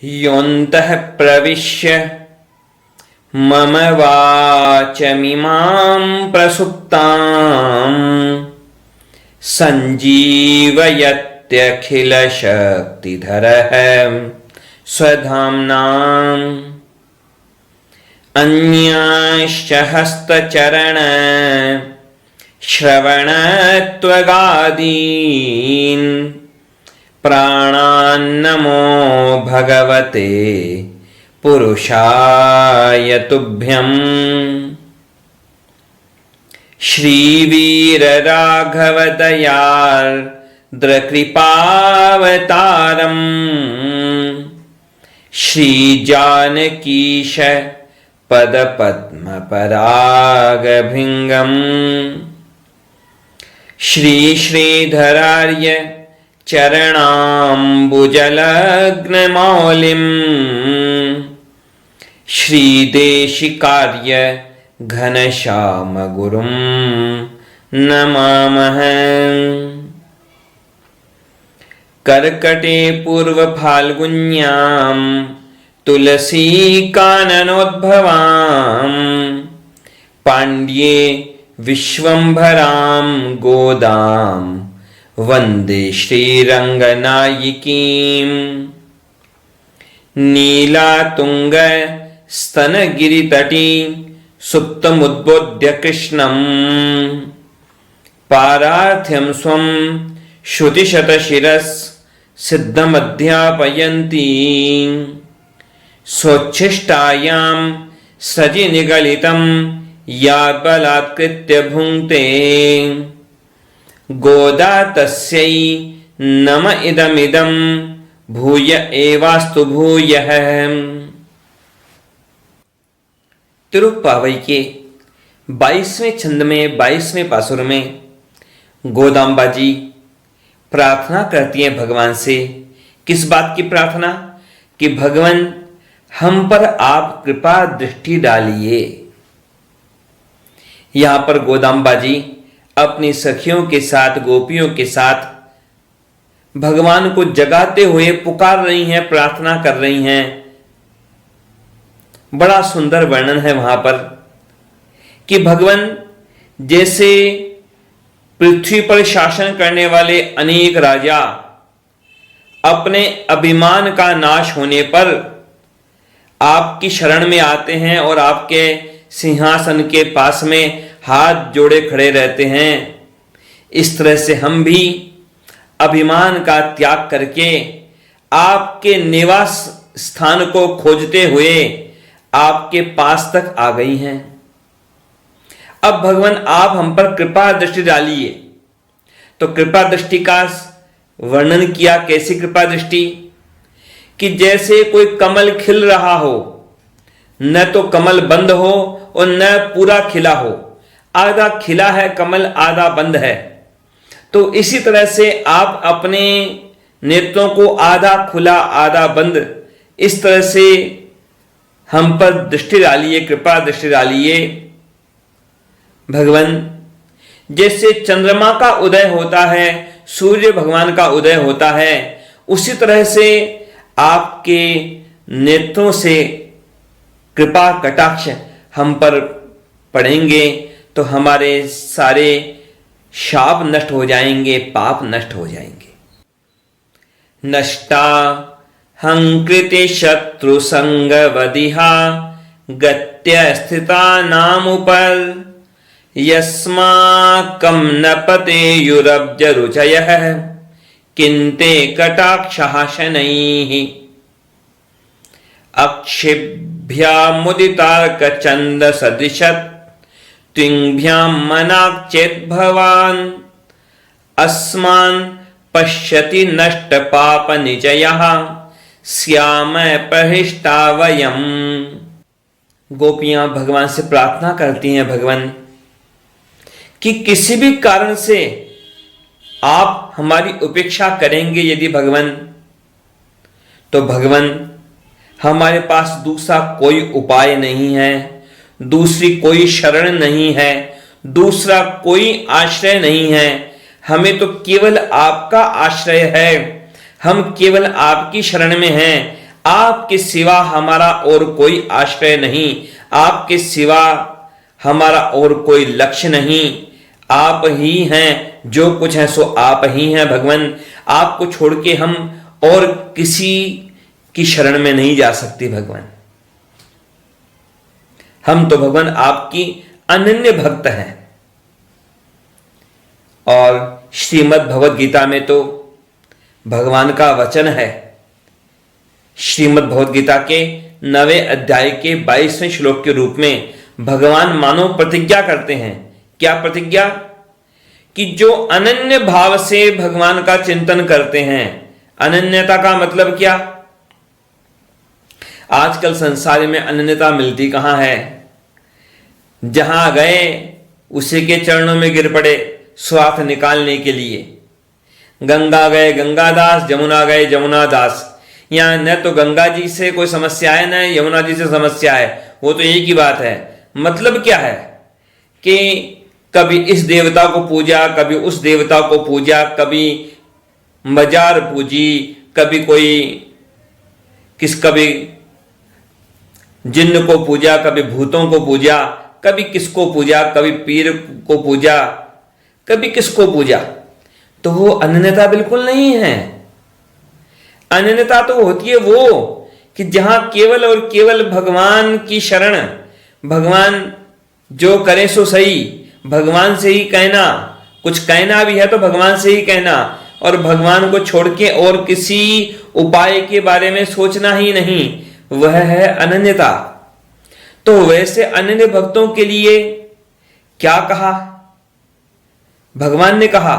योऽन्तः प्रविश्य मम वाचमिमां प्रसुप्ताम् सञ्जीवयत्यखिलशक्तिधरः स्वधाम्नाम् अन्यांश्च हस्तचरण श्रवणत्वगादीन् प्राणान्नमो भगवते पुरुषाय तुभ्यम्। श्रीवीरराघवदयार्द्रकृपावतारम् श्रीजानकीश पदपद्मपरागभिङ्गम् श्रीश्रीधरार्य चरणाम्बुजलग्नमौलिम् श्रीदेशिकार्य घनश्यामगुरुं नमामः। कर्कटे पूर्वफाल्गुन्यां तुलसीकाननोद्भवां पाण्ड्ये विश्वम्भरां गोदां वन्दे श्रीरङ्गनायिकीम्। नीलातुङ्गस्तनगिरितटी सुप्तमुद्बोध्य कृष्णम् पारार्थ्यं स्वं श्रुतिशतशिरः सिद्धमध्यापयन्ती स्वोच्छिष्टायां सजिनिगलितं याद्बलात्कृत्य भुङ्क्ते गोदा तस्यै नम इदमिदं भूय एवास्तु भूयः। तिरुप्पावई के 22वें छंद में 22वें पासुर में गोदाम्बा जी प्रार्थना करती हैं भगवान से। किस बात की प्रार्थना? कि भगवान हम पर आप कृपा दृष्टि डालिए। यहां पर गोदाम्बा जी अपनी सखियों के साथ, गोपियों के साथ भगवान को जगाते हुए पुकार रही हैं, प्रार्थना कर रही हैं। बड़ा सुंदर वर्णन है वहां पर कि भगवान जैसे पृथ्वी पर शासन करने वाले अनेक राजा अपने अभिमान का नाश होने पर आपकी शरण में आते हैं और आपके सिंहासन के पास में हाथ जोड़े खड़े रहते हैं। इस तरह से हम भी अभिमान का त्याग करके आपके निवास स्थान को खोजते हुए आपके पास तक आ गई हैं। अब भगवान आप हम पर कृपा दृष्टि डालिए। तो कृपा दृष्टि का वर्णन किया। कैसी कृपा दृष्टि? कि जैसे कोई कमल खिल रहा हो, न तो कमल बंद हो और न पूरा खिला हो, आधा खिला है कमल, आधा बंद है। तो इसी तरह से आप अपने नेत्रों को आधा खुला आधा बंद, इस तरह से हम पर दृष्टि डालिए, कृपा दृष्टि डालिए। भगवान जैसे चंद्रमा का उदय होता है, सूर्य भगवान का उदय होता है, उसी तरह से आपके नेत्रों से कृपा कटाक्ष हम पर पड़ेंगे तो हमारे सारे शाप नष्ट हो जाएंगे, पाप नष्ट हो जाएंगे। नष्टा हंकृति शत्रु संगवदिहा गत्य स्थिता नामुपर यस्माकं न पतेयुरब्ज रुचयः किन्ते कटाक्षः शनैः अक्षिभ्यामुदितार्कचन्दसदृशत् त्विंभ्यां मनाक् चेत् भवान् अस्मान् पश्यति नष्टपापनिचयः स्याम प्रहिष्टा वयम्। गोपियां भगवान से प्रार्थना करती हैं, भगवान कि किसी भी कारण से आप हमारी उपेक्षा करेंगे यदि भगवान, तो भगवान हमारे पास दूसरा कोई उपाय नहीं है, दूसरी कोई शरण नहीं है, दूसरा कोई आश्रय नहीं है। हमें तो केवल आपका आश्रय है, हम केवल आपकी शरण में हैं। आपके सिवा हमारा और कोई आश्रय नहीं, आपके सिवा हमारा और कोई लक्ष्य नहीं, आप ही हैं, जो कुछ है सो आप ही हैं भगवान। आपको छोड़ के हम और किसी की शरण में नहीं जा सकते भगवान। हम तो भगवान आपकी अनन्य भक्त हैं। और श्रीमद् भगवद गीता में तो भगवान का वचन है। श्रीमद् भगवद गीता के 9वें अध्याय के 22वें श्लोक के रूप में भगवान मानो प्रतिज्ञा करते हैं। क्या प्रतिज्ञा? कि जो अनन्य भाव से भगवान का चिंतन करते हैं। अनन्यता का मतलब क्या? आजकल संसार में अनन्यता मिलती कहां है? जहां गए उसी के चरणों में गिर पड़े स्वार्थ निकालने के लिए। गंगा गए गंगादास, जमुना गए जमुनादास। यहां न तो गंगा जी से कोई समस्या है न यमुना जी से समस्या है, वो तो एक ही बात है। मतलब क्या है कि कभी इस देवता को पूजा, कभी उस देवता को पूजा, कभी मजार पूजी, कभी कभी जिन्न को पूजा, कभी भूतों को पूजा, कभी किसको पूजा, कभी पीर को पूजा, कभी किसको पूजा। तो वो अनन्यता बिल्कुल नहीं है। अनन्यता तो होती है वो कि जहां केवल और केवल भगवान की शरण, भगवान जो करे सो सही, भगवान से ही कहना, कुछ कहना भी है तो भगवान से ही कहना, और भगवान को छोड़ के और किसी उपाय के बारे में सोचना ही नहीं, वह है अनन्यता। तो वैसे अनन्य भक्तों के लिए क्या कहा? भगवान ने कहा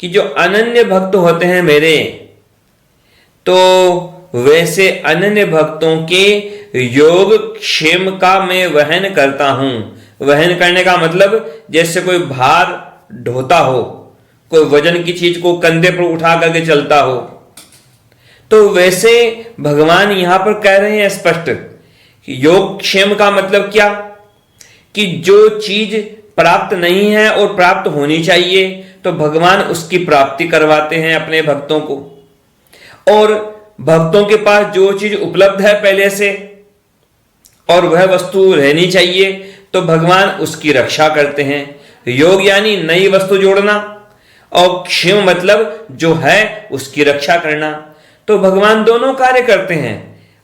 कि जो अनन्य भक्त होते हैं मेरे, तो वैसे अनन्य भक्तों के योग क्षेम का मैं वहन करता हूं। वहन करने का मतलब जैसे कोई भार ढोता हो, कोई वजन की चीज को कंधे पर उठा करके चलता हो, तो वैसे भगवान यहां पर कह रहे हैं स्पष्ट कि योग क्षेम का मतलब क्या? कि जो चीज प्राप्त नहीं है और प्राप्त होनी चाहिए, तो भगवान उसकी प्राप्ति करवाते हैं अपने भक्तों को। और भक्तों के पास जो चीज उपलब्ध है पहले से और वह वस्तु रहनी चाहिए, तो भगवान उसकी रक्षा करते हैं। योग यानी नई वस्तु जोड़ना, और क्षेम मतलब जो है उसकी रक्षा करना। तो भगवान दोनों कार्य करते हैं।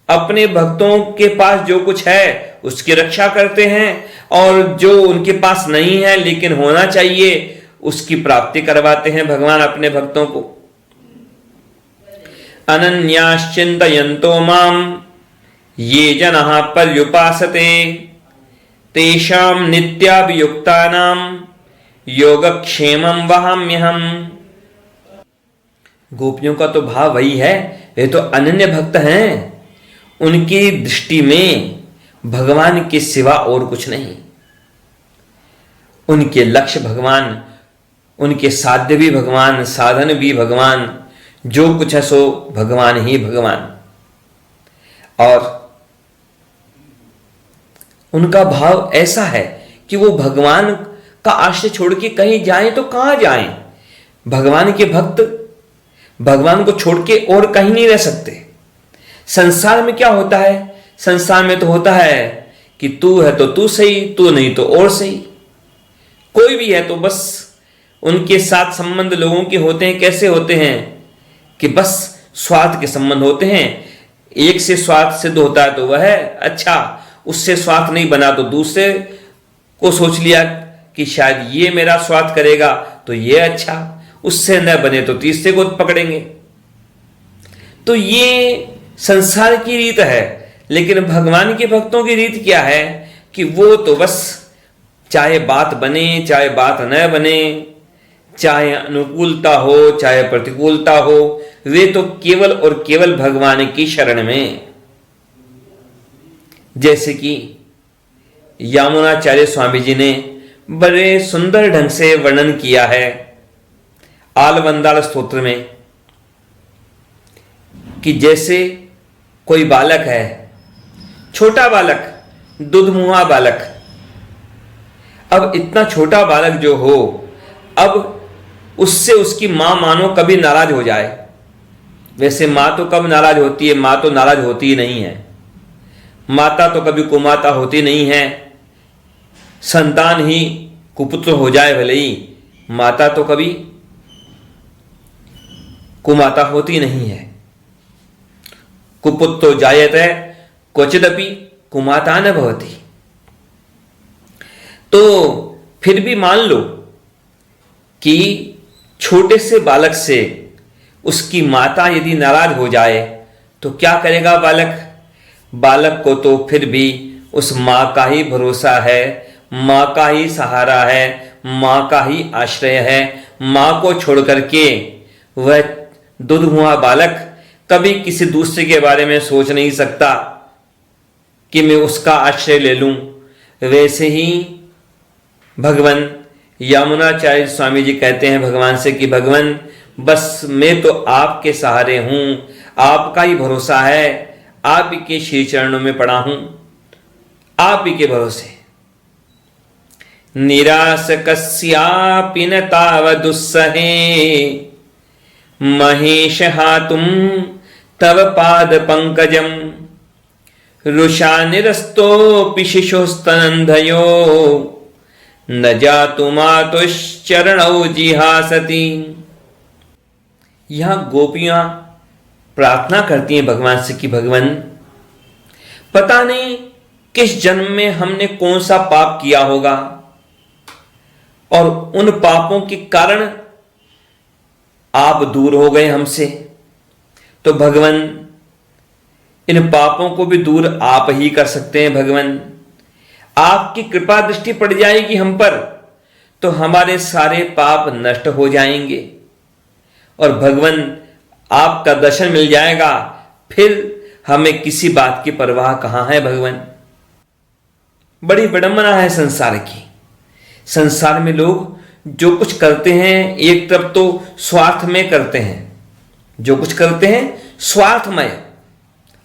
अपने भक्तों के पास जो कुछ है उसकी रक्षा करते हैं, और जो उनके पास नहीं है लेकिन होना चाहिए उसकी प्राप्ति करवाते हैं भगवान अपने भक्तों को। अनन्याश्चिन्तयन्तो माम ये जनः पर्युपासते तेषां नित्याभियुक्तानां योगक्षेमं वहाम्यहम्। गोपियों का तो भाव वही है, वे तो अनन्य भक्त हैं। उनकी दृष्टि में भगवान के सिवा और कुछ नहीं। उनके लक्ष्य भगवान, उनके साध्य भी भगवान, साधन भी भगवान, जो कुछ है सो भगवान ही भगवान। और उनका भाव ऐसा है कि वो भगवान का आश्रय छोड़ के कहीं जाएं तो कहां जाएं। भगवान के भक्त भगवान को छोड़ के और कहीं नहीं रह सकते। संसार में क्या होता है? संसार में तो होता है कि तू है तो तू सही, तू नहीं तो और सही। कोई भी है तो बस उनके साथ संबंध लोगों के होते हैं। कैसे होते हैं कि बस स्वार्थ के संबंध होते हैं। एक से स्वार्थ सिद्ध होता है तो वह है अच्छा, उससे स्वार्थ नहीं बना तो दूसरे को सोच लिया कि शायद ये मेरा स्वार्थ करेगा तो ये अच्छा, उससे न बने तो तीसरे को पकड़ेंगे। तो ये संसार की रीत है। लेकिन भगवान के भक्तों की रीत क्या है कि वो तो बस चाहे बात बने चाहे बात न बने, चाहे अनुकूलता हो चाहे प्रतिकूलता हो, वे तो केवल और केवल भगवान की शरण में। जैसे कि यामुनाचार्य स्वामी जी ने बड़े सुंदर ढंग से वर्णन किया है आलवंदाल स्तोत्र में, कि जैसे कोई बालक है, छोटा बालक, दुधमुहा बालक। अब इतना छोटा बालक जो हो, अब उससे उसकी मां मानो कभी नाराज हो जाए वैसे माँ तो कब नाराज होती है? माँ तो नाराज होती ही नहीं है। माता तो कभी कुमाता होती नहीं है। संतान ही कुपुत्र हो जाए भले ही, माता तो कभी कुमाता होती नहीं है। कुपुत्रो जायते क्वचिदपि कुमाता न भवति। तो फिर भी मान लो कि छोटे से बालक से उसकी माता यदि नाराज हो जाए तो क्या करेगा बालक? बालक को तो फिर भी उस मां का ही भरोसा है, मां का ही सहारा है, मां का ही आश्रय है। मां को छोड़ करके वह दुधमुआ बालक कभी किसी दूसरे के बारे में सोच नहीं सकता कि मैं उसका आश्रय ले लूं। वैसे ही भगवान यमुनाचार्य स्वामी जी कहते हैं भगवान से कि भगवान बस मैं तो आपके सहारे हूं, आपका ही भरोसा है, आप ही के श्री चरणों में पड़ा हूं, आप ही के भरोसे। निराश कस्यापि न तावदुस्सहे महेश हातुम तव पाद पंकजम रुषा निरस्तोऽपि शिशुस्तनंधयो न जातु मातुश्चरणौ जिहासति। यहां गोपियां प्रार्थना करती हैं भगवान से कि भगवान पता नहीं किस जन्म में हमने कौन सा पाप किया होगा और उन पापों के कारण आप दूर हो गए हमसे। तो भगवान इन पापों को भी दूर आप ही कर सकते हैं। भगवान आपकी कृपा दृष्टि पड़ जाएगी हम पर तो हमारे सारे पाप नष्ट हो जाएंगे और भगवान आपका दर्शन मिल जाएगा, फिर हमें किसी बात की परवाह कहां है। भगवान बड़ी विडंबना है संसार की। संसार में लोग जो कुछ करते हैं एक तरफ तो स्वार्थ में करते हैं, जो कुछ करते हैं स्वार्थमय,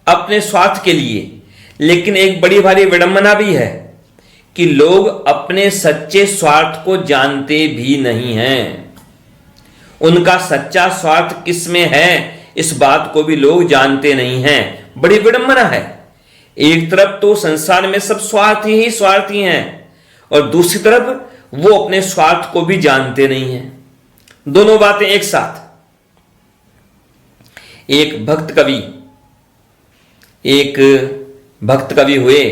अपने स्वार्थ के लिए। लेकिन एक बड़ी भारी विडंबना भी है कि लोग अपने सच्चे स्वार्थ को जानते भी नहीं हैं। उनका सच्चा स्वार्थ किस में है इस बात को भी लोग जानते नहीं हैं। बड़ी विडंबना है। एक तरफ तो संसार में सब स्वार्थी ही स्वार्थी हैं और दूसरी तरफ वो अपने स्वार्थ को भी जानते नहीं हैं। दोनों बातें एक साथ। एक भक्त कवि हुए,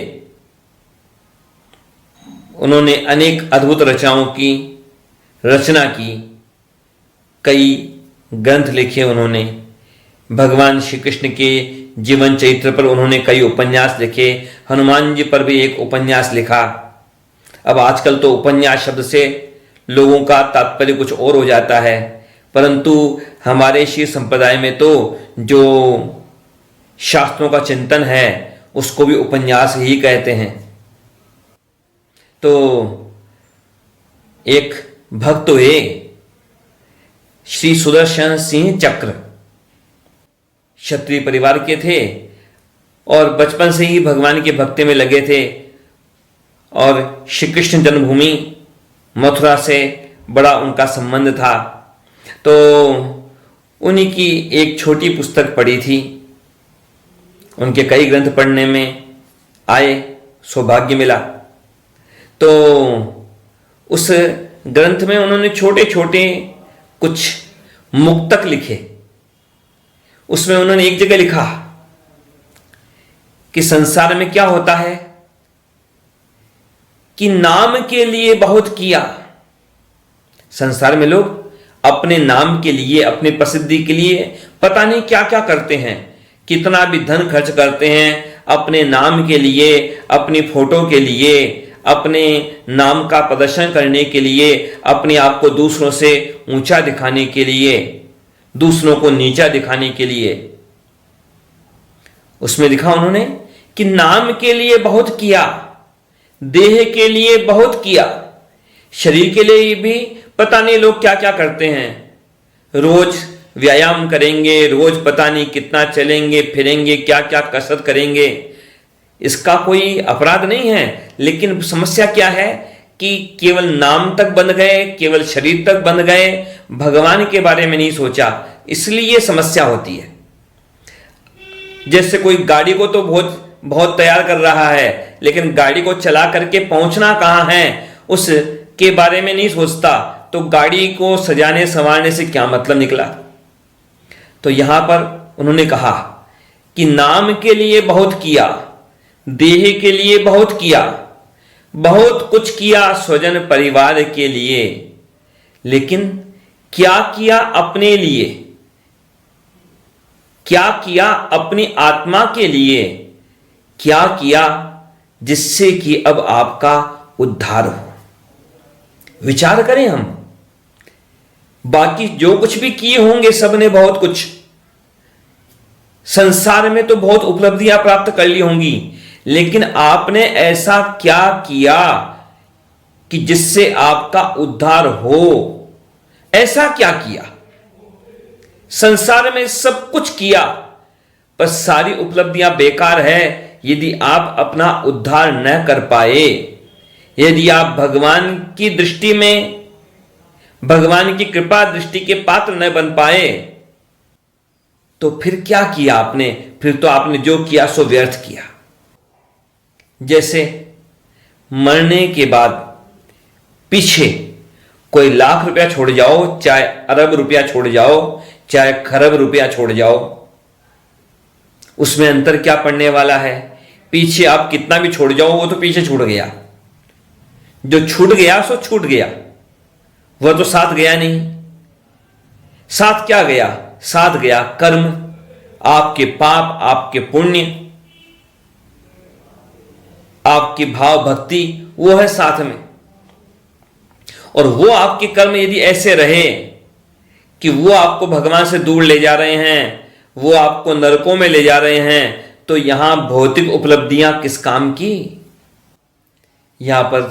उन्होंने अनेक अद्भुत रचनाओं की रचना की, कई ग्रंथ लिखे उन्होंने। भगवान श्री कृष्ण के जीवन चरित्र पर उन्होंने कई उपन्यास लिखे, हनुमान जी पर भी एक उपन्यास लिखा। अब आजकल तो उपन्यास शब्द से लोगों का तात्पर्य कुछ और हो जाता है, परंतु हमारे श्री संप्रदाय में तो जो शास्त्रों का चिंतन है उसको भी उपन्यास ही कहते हैं। तो एक भक्त हुए श्री सुदर्शन सिंह चक्र, क्षत्रिय परिवार के थे और बचपन से ही भगवान की भक्ति में लगे थे और श्री कृष्ण जन्मभूमि मथुरा से बड़ा उनका संबंध था। तो उन्हीं की एक छोटी पुस्तक पढ़ी थी, उनके कई ग्रंथ पढ़ने में आए, सौभाग्य मिला। तो उस ग्रंथ में उन्होंने छोटे छोटे कुछ मुक्तक लिखे। उसमें उन्होंने एक जगह लिखा कि संसार में क्या होता है कि नाम के लिए बहुत किया। संसार में लोग अपने नाम के लिए, अपनी प्रसिद्धि के लिए पता नहीं क्या क्या करते हैं, कितना भी धन खर्च करते हैं अपने नाम के लिए, अपनी फोटो के लिए, अपने नाम का प्रदर्शन करने के लिए, अपने आप को दूसरों से ऊंचा दिखाने के लिए, दूसरों को नीचा दिखाने के लिए। उसमें लिखा उन्होंने कि नाम के लिए बहुत किया, देह के लिए बहुत किया, शरीर के लिए भी पता नहीं लोग क्या क्या करते हैं। रोज व्यायाम करेंगे, रोज पता नहीं कितना चलेंगे फिरेंगे, क्या क्या कसरत करेंगे। इसका कोई अपराध नहीं है, लेकिन समस्या क्या है कि केवल नाम तक बंध गए, केवल शरीर तक बंध गए, भगवान के बारे में नहीं सोचा, इसलिए समस्या होती है। जैसे कोई गाड़ी को तो बहुत बहुत तैयार कर रहा है, लेकिन गाड़ी को चला करके पहुंचना कहाँ है उसके बारे में नहीं सोचता, तो गाड़ी को सजाने संवारने से क्या मतलब निकला। तो यहां पर उन्होंने कहा कि नाम के लिए बहुत किया, देह के लिए बहुत किया, बहुत कुछ किया स्वजन परिवार के लिए, लेकिन क्या किया अपने लिए, क्या किया अपनी आत्मा के लिए, क्या किया जिससे कि अब आपका उद्धार हो। विचार करें हम, बाकी जो कुछ भी किए होंगे सबने बहुत कुछ, संसार में तो बहुत उपलब्धियां प्राप्त कर ली होंगी, लेकिन आपने ऐसा क्या किया कि जिससे आपका उद्धार हो। ऐसा क्या किया। संसार में सब कुछ किया पर सारी उपलब्धियां बेकार है यदि आप अपना उद्धार न कर पाए, यदि आप भगवान की दृष्टि में, भगवान की कृपा दृष्टि के पात्र न बन पाए, तो फिर क्या किया आपने। फिर तो आपने जो किया सो व्यर्थ किया। जैसे मरने के बाद पीछे कोई लाख रुपया छोड़ जाओ, चाहे अरब रुपया छोड़ जाओ, चाहे खरब रुपया छोड़ जाओ, उसमें अंतर क्या पड़ने वाला है। पीछे आप कितना भी छोड़ जाओ वो तो पीछे छूट गया, जो छूट गया सो छूट गया, वह तो साथ गया नहीं। साथ क्या गया, साथ गया कर्म, आपके पाप, आपके पुण्य, आपकी भाव भक्ति, वो है साथ में। और वो आपके कर्म यदि ऐसे रहे कि वो आपको भगवान से दूर ले जा रहे हैं, वो आपको नरकों में ले जा रहे हैं, तो यहां भौतिक उपलब्धियां किस काम की। यहां पर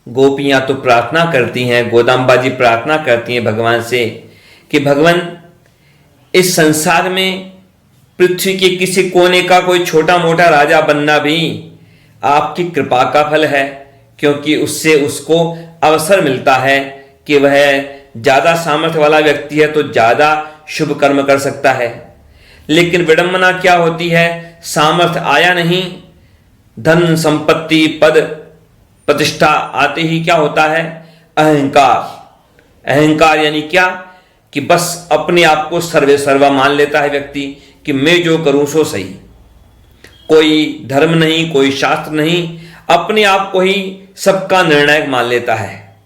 गोपियां तो प्रार्थना करती हैं, गोदाम्बा जी प्रार्थना करती हैं भगवान से कि भगवान इस संसार में पृथ्वी के किसी कोने का कोई छोटा मोटा राजा बनना भी आपकी कृपा का फल है, क्योंकि उससे उसको अवसर मिलता है कि वह ज्यादा सामर्थ्य वाला व्यक्ति है तो ज्यादा शुभ कर्म कर सकता है। लेकिन विडंबना क्या होती है, सामर्थ्य आया नहीं, धन संपत्ति पद प्रतिष्ठा आते ही क्या होता है, अहंकार। अहंकार यानी क्या कि बस अपने आप को सर्वे सर्वा मान लेता है व्यक्ति कि मैं जो करूं सो सही, कोई धर्म नहीं, कोई शास्त्र नहीं, अपने आप को ही सबका निर्णायक मान लेता है।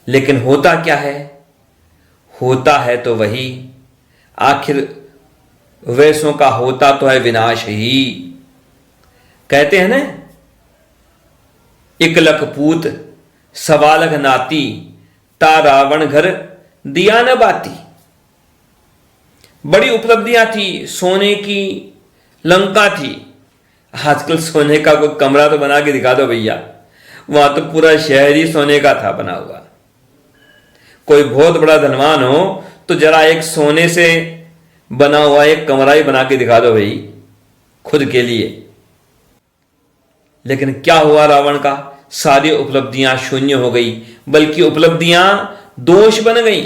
लेकिन होता क्या है, होता है तो वही, आखिर वैसों का होता तो है विनाश ही। कहते हैं ना, एक लख पूत सवालख नाती, ता रावण घर दिया न बाती। बड़ी उपलब्धियां थी, सोने की लंका थी। आजकल सोने का कोई कमरा तो बना के दिखा दो भैया, वहां तो पूरा शहर ही सोने का था बना हुआ। कोई बहुत बड़ा धनवान हो तो जरा एक सोने से बना हुआ एक कमरा ही बना के दिखा दो भाई खुद के लिए। लेकिन क्या हुआ रावण का, सारी उपलब्धियां शून्य हो गई, बल्कि उपलब्धियां दोष बन गई,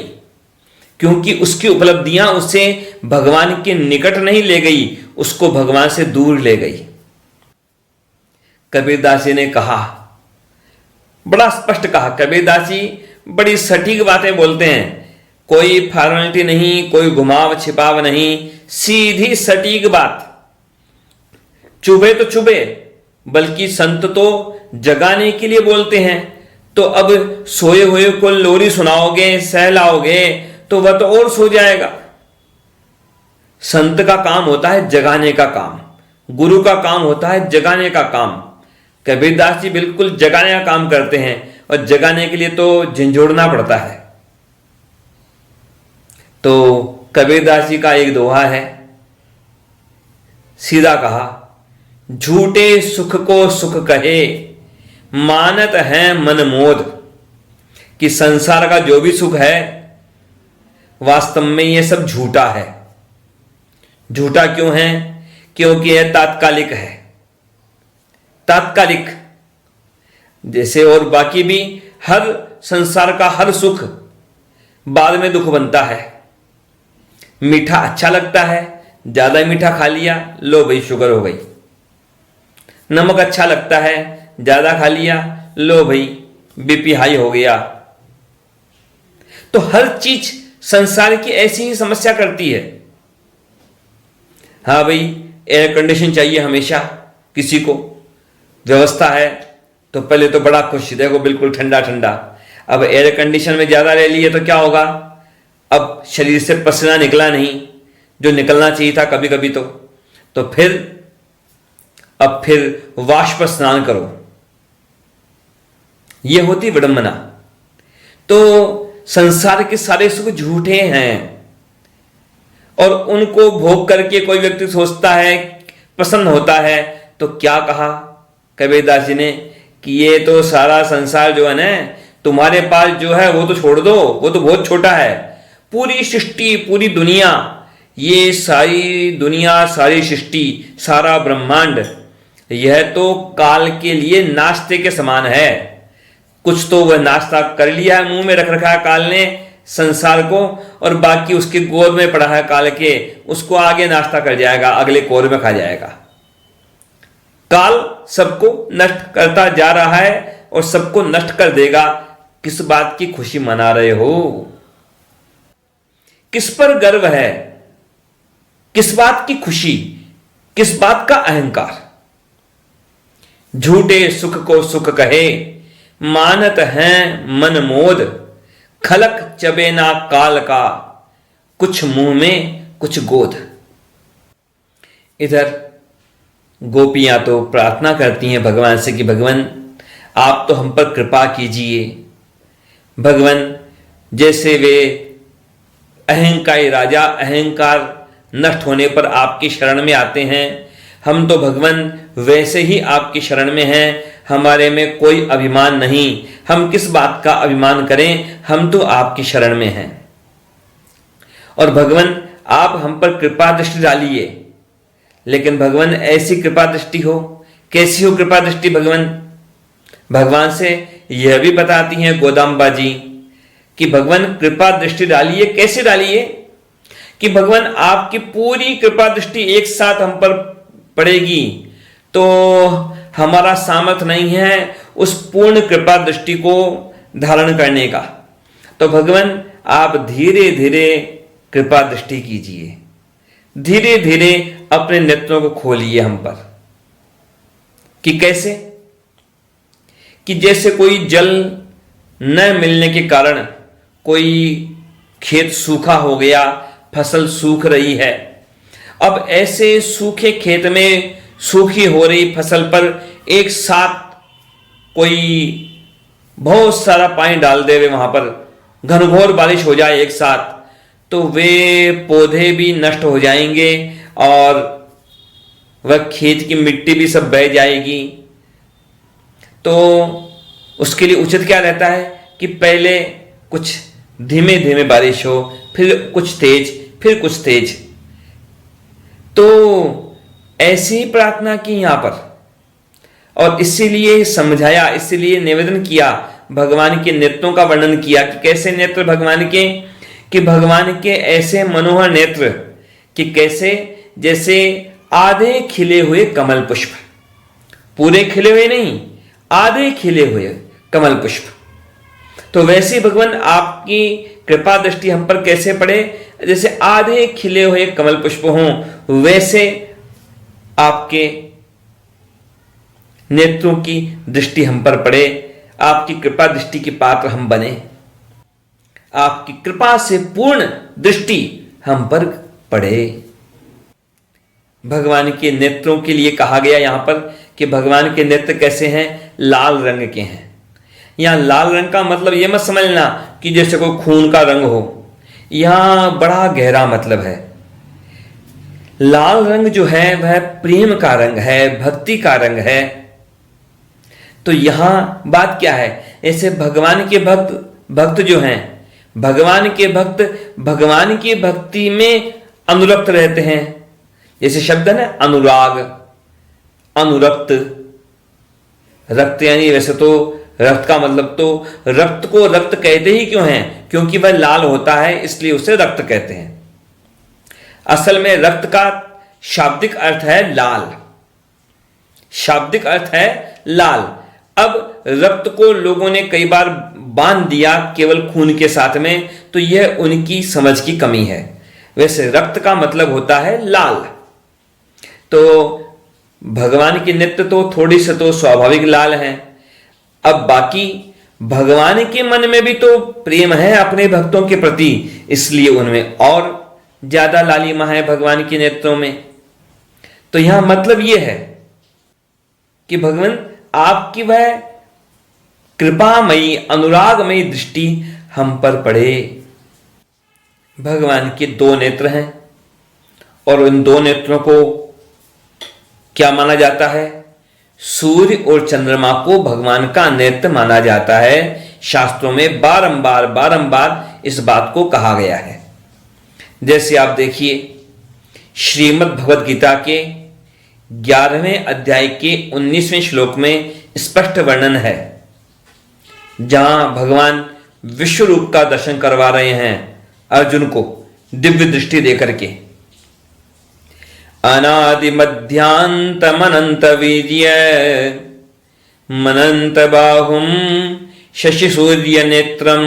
क्योंकि उसकी उपलब्धियां उसे भगवान के निकट नहीं ले गई, उसको भगवान से दूर ले गई। कबीरदास जी ने कहा, बड़ा स्पष्ट कहा, कबीरदास जी बड़ी सटीक बातें बोलते हैं, कोई फॉर्मेलिटी नहीं, कोई घुमाव छिपाव नहीं, सीधी सटीक बात। चुभे तो चुभे, बल्कि संत तो जगाने के लिए बोलते हैं। तो अब सोए हुए को लोरी सुनाओगे, सहलाओगे तो वह तो और सो जाएगा। संत का काम होता है जगाने का काम, गुरु का काम होता है जगाने का काम। कबीरदास जी बिल्कुल जगाने का काम करते हैं, और जगाने के लिए तो झंझोड़ना पड़ता है। तो कबीरदास जी का एक दोहा है, सीधा कहा, झूठे सुख को सुख कहे, मानत है मन मोद। कि संसार का जो भी सुख है वास्तव में ये सब झूठा है। झूठा क्यों है, क्योंकि यह तात्कालिक है। तात्कालिक जैसे, और बाकी भी हर संसार का हर सुख बाद में दुख बनता है। मीठा अच्छा लगता है, ज्यादा मीठा खा लिया, लो भाई शुगर हो गई। नमक अच्छा लगता है, ज्यादा खा लिया, लो भाई बीपी हाई हो गया। तो हर चीज संसार की ऐसी ही समस्या करती है। हाँ भाई, एयर कंडीशन चाहिए हमेशा, किसी को व्यवस्था है तो पहले तो बड़ा खुश, देखो बिल्कुल ठंडा ठंडा। अब एयर कंडीशन में ज्यादा रह लिए तो क्या होगा, अब शरीर से पसीना निकला नहीं जो निकलना चाहिए था कभी कभी, तो फिर वाष्प स्नान करो, यह होती विडंबना। तो संसार के सारे सुख झूठे हैं और उनको भोग करके कोई व्यक्ति सोचता है, प्रसन्न होता है। तो क्या कहा कबीरदास जी ने कि ये तो सारा संसार जो है ना, तुम्हारे पास जो है वो तो छोड़ दो, वो तो बहुत छोटा है। पूरी सृष्टि, पूरी दुनिया, ये सारी दुनिया, सारी सृष्टि, सारा ब्रह्मांड, यह तो काल के लिए नाश्ते के समान है। कुछ तो वह नाश्ता कर लिया है, मुंह में रख रखा है काल ने संसार को, और बाकी उसकी गोद में पड़ा है काल के, उसको आगे नाश्ता कर जाएगा, अगले कोर में खा जाएगा। काल सबको नष्ट करता जा रहा है और सबको नष्ट कर देगा। किस बात की खुशी मना रहे हो? किस पर गर्व है? किस बात की खुशी? किस बात का अहंकार? झूठे सुख को सुख कहे, मानत हैं मन मोद, खलक चबे ना काल का, कुछ मुंह में कुछ गोद। इधर गोपियां तो प्रार्थना करती हैं भगवान से कि भगवान आप तो हम पर कृपा कीजिए। भगवान जैसे वे अहंकारी राजा अहंकार नष्ट होने पर आपकी शरण में आते हैं, हम तो भगवान वैसे ही आपकी शरण में हैं। हमारे में कोई अभिमान नहीं, हम किस बात का अभिमान करें, हम तो आपकी शरण में हैं। और भगवान आप हम पर कृपा दृष्टि डालिए। लेकिन भगवान ऐसी कृपा दृष्टि हो, कैसी हो कृपा दृष्टि भगवान? भगवान से यह भी बताती हैं गोदाम्बा जी कि भगवान कृपा दृष्टि डालिए। कैसे डालिए? कि भगवान आपकी पूरी कृपा दृष्टि एक साथ हम पर पड़ेगी तो हमारा सामर्थ्य नहीं है उस पूर्ण कृपा दृष्टि को धारण करने का। तो भगवान आप धीरे धीरे कृपा दृष्टि कीजिए, धीरे धीरे अपने नेत्रों को खोलिए हम पर। कि कैसे? कि जैसे कोई जल न मिलने के कारण कोई खेत सूखा हो गया, फसल सूख रही है। अब ऐसे सूखे खेत में सूखी हो रही फसल पर एक साथ कोई बहुत सारा पानी डाल दे, वे वहां पर घनघोर बारिश हो जाए एक साथ, तो वे पौधे भी नष्ट हो जाएंगे और वह खेत की मिट्टी भी सब बह जाएगी। तो उसके लिए उचित क्या रहता है कि पहले कुछ धीमे धीमे बारिश हो, फिर कुछ तेज, फिर कुछ तेज। तो ऐसी ही प्रार्थना की यहां पर, और इसीलिए समझाया, इसीलिए निवेदन किया, भगवान के नेत्रों का वर्णन किया कि कैसे नेत्र भगवान के, कि भगवान के ऐसे मनोहर नेत्र कि कैसे जैसे आधे खिले हुए कमल पुष्प, पूरे खिले हुए नहीं, आधे खिले हुए कमल पुष्प। तो वैसे भगवान आपकी कृपा दृष्टि हम पर कैसे पड़े, जैसे आधे खिले हुए कमल पुष्प हों, वैसे आपके नेत्रों की दृष्टि हम पर पड़े, आपकी कृपा दृष्टि के पात्र हम बने, आपकी कृपा से पूर्ण दृष्टि हम पर पड़े। भगवान के नेत्रों के लिए कहा गया यहां पर कि भगवान के नेत्र कैसे हैं, लाल रंग के हैं। यहां लाल रंग का मतलब यह मत समझना कि जैसे कोई खून का रंग हो, यहां बड़ा गहरा मतलब है। लाल रंग जो है वह प्रेम का रंग है, भक्ति का रंग है। तो यहां बात क्या है, ऐसे भगवान के भक्त जो हैं, भगवान के भक्त भगवान की भक्ति में अनुरक्त रहते हैं। जैसे शब्द है ना अनुराग, अनुरक्त, रक्त यानी वैसे तो रक्त का मतलब तो रक्त को रक्त कहते ही क्यों हैं, क्योंकि वह लाल होता है इसलिए उसे रक्त कहते हैं। असल में रक्त का शाब्दिक अर्थ है लाल, शाब्दिक अर्थ है लाल। अब रक्त को लोगों ने कई बार बांध दिया केवल खून के साथ में, तो यह उनकी समझ की कमी है। वैसे रक्त का मतलब होता है लाल। तो भगवान के नेत्र तो थोड़ी से तो स्वाभाविक लाल हैं। अब बाकी भगवान के मन में भी तो प्रेम है अपने भक्तों के प्रति, इसलिए उनमें और ज्यादा लालिमा है भगवान के नेत्रों में। तो यहां मतलब यह है कि भगवान आपकी वह कृपामयी अनुरागमयी दृष्टि हम पर पड़े। भगवान के दो नेत्र हैं और उन दो नेत्रों को क्या माना जाता है? सूर्य और चंद्रमा को भगवान का नेत्र माना जाता है। शास्त्रों में बारंबार बारंबार इस बात को कहा गया है। जैसे आप देखिए, श्रीमद् भगवद गीता के 11वें अध्याय के 19वें श्लोक में स्पष्ट वर्णन है, जहां भगवान विश्व रूप का दर्शन करवा रहे हैं अर्जुन को दिव्य दृष्टि देकर के। अनादि मध्यांतमनंत वीर्य मनंत बाहुम शशि सूर्य नेत्रम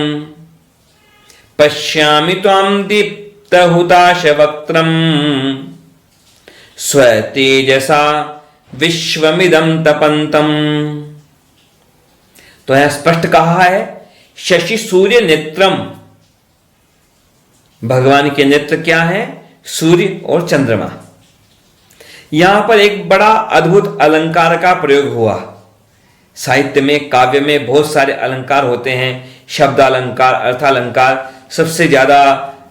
पश्यामि त्वां दीप्त हुताश वक्त्रम स्वतेजसा विश्वमिदं तपंतम। तो यहां स्पष्ट कहा है शशि सूर्य नेत्रम। भगवान के नेत्र क्या है? सूर्य और चंद्रमा। यहां पर एक बड़ा अद्भुत अलंकार का प्रयोग हुआ। साहित्य में, काव्य में बहुत सारे अलंकार होते हैं, शब्द अलंकार, अर्थालंकार। सबसे ज्यादा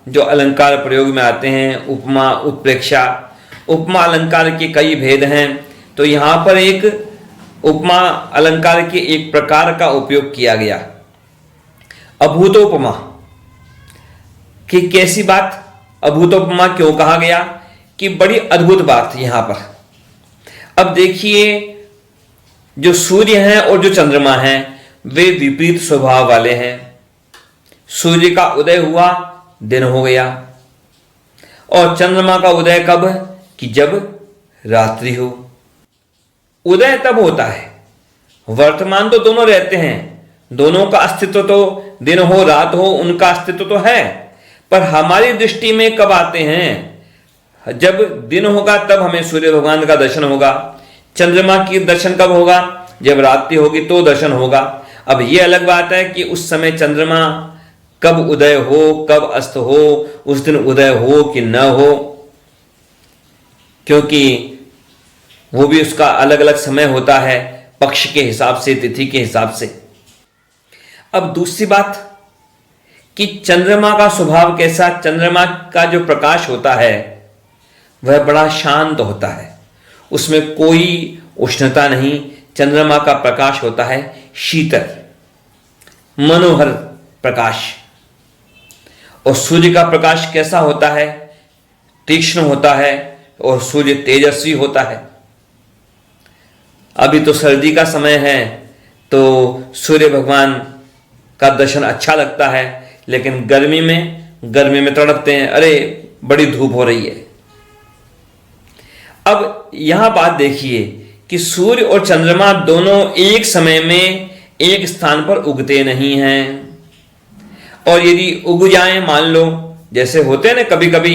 जो अलंकार प्रयोग में आते हैं उपमा, उत्प्रेक्षा। उपमा अलंकार के कई भेद हैं, तो यहां पर एक उपमा अलंकार के एक प्रकार का उपयोग किया गया, अभूतोपमा। कि कैसी बात? अभूतोपमा क्यों कहा गया? कि बड़ी अद्भुत बात यहां पर। अब देखिए, जो सूर्य हैं और जो चंद्रमा हैं वे विपरीत स्वभाव वाले हैं। सूर्य का उदय हुआ, दिन हो गया, और चंद्रमा का उदय कब? कि जब रात्रि हो। उदय तब होता है, वर्तमान तो दोनों रहते हैं, दोनों का अस्तित्व तो दिन हो रात हो उनका अस्तित्व तो है, पर हमारी दृष्टि में कब आते हैं? जब दिन होगा तब हमें सूर्य भगवान का दर्शन होगा। चंद्रमा की दर्शन कब होगा? जब रात्रि होगी तो दर्शन होगा। अब यह अलग बात है कि उस समय चंद्रमा कब उदय हो, कब अस्त हो, उस दिन उदय हो कि न हो, क्योंकि वो भी उसका अलग अलग समय होता है, पक्ष के हिसाब से, तिथि के हिसाब से। अब दूसरी बात कि चंद्रमा का स्वभाव कैसा? चंद्रमा का जो प्रकाश होता है वह बड़ा शांत होता है, उसमें कोई उष्णता नहीं। चंद्रमा का प्रकाश होता है शीतल, मनोहर प्रकाश। और सूर्य का प्रकाश कैसा होता है? तीक्ष्ण होता है, और सूर्य तेजस्वी होता है। अभी तो सर्दी का समय है, तो सूर्य भगवान का दर्शन अच्छा लगता है, लेकिन गर्मी में तड़पते हैं, अरे बड़ी धूप हो रही है। अब यहां बात देखिए कि सूर्य और चंद्रमा दोनों एक समय में एक स्थान पर उगते नहीं हैं, और यदि उग जाएं, मान लो जैसे होते हैं ना, कभी कभी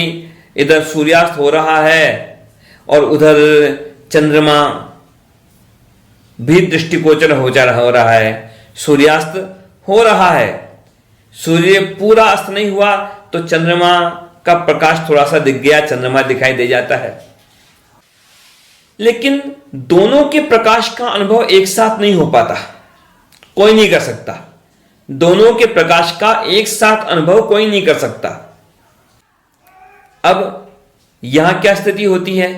इधर सूर्यास्त हो रहा है और उधर चंद्रमा भी दृष्टिगोचर हो रहा है, सूर्यास्त हो रहा है, सूर्य पूरा अस्त नहीं हुआ तो चंद्रमा का प्रकाश थोड़ा सा दिख गया, चंद्रमा दिखाई दे जाता है। लेकिन दोनों के प्रकाश का अनुभव एक साथ नहीं हो पाता, कोई नहीं कर सकता। दोनों के प्रकाश का एक साथ अनुभव कोई नहीं कर सकता। अब यहां क्या स्थिति होती है?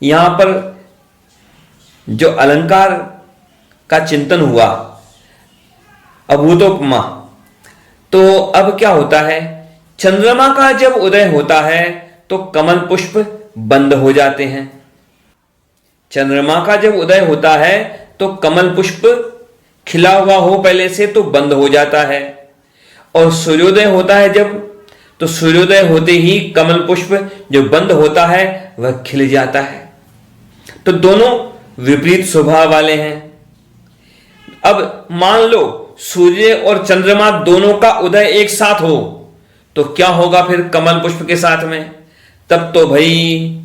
यहां पर जो अलंकार का चिंतन हुआ, अभूतोपमा, तो अब क्या होता है? चंद्रमा का जब उदय होता है तो कमल पुष्प बंद हो जाते हैं। चंद्रमा का जब उदय होता है तो कमल पुष्प खिला हुआ हो पहले से तो बंद हो जाता है, और सूर्योदय होता है जब, तो सूर्योदय होते ही कमल पुष्प जो बंद होता है वह खिल जाता है। तो दोनों विपरीत स्वभाव वाले हैं। अब मान लो सूर्य और चंद्रमा दोनों का उदय एक साथ हो तो क्या होगा फिर कमल पुष्प के साथ में? तब तो भाई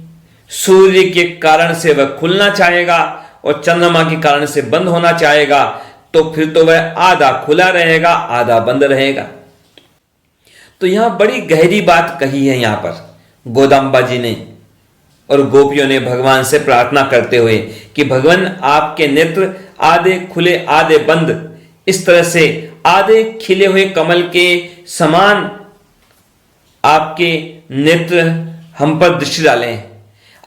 सूर्य के कारण से वह खुलना चाहेगा और चंद्रमा के कारण से बंद होना चाहेगा, तो फिर तो वह आधा खुला रहेगा आधा बंद रहेगा। तो यहां बड़ी गहरी बात कही है यहां पर गोदांबा जी ने और गोपियों ने भगवान से प्रार्थना करते हुए कि भगवान आपके नेत्र आधे खुले आधे बंद, इस तरह से आधे खिले हुए कमल के समान आपके नेत्र हम पर दृष्टि डालें।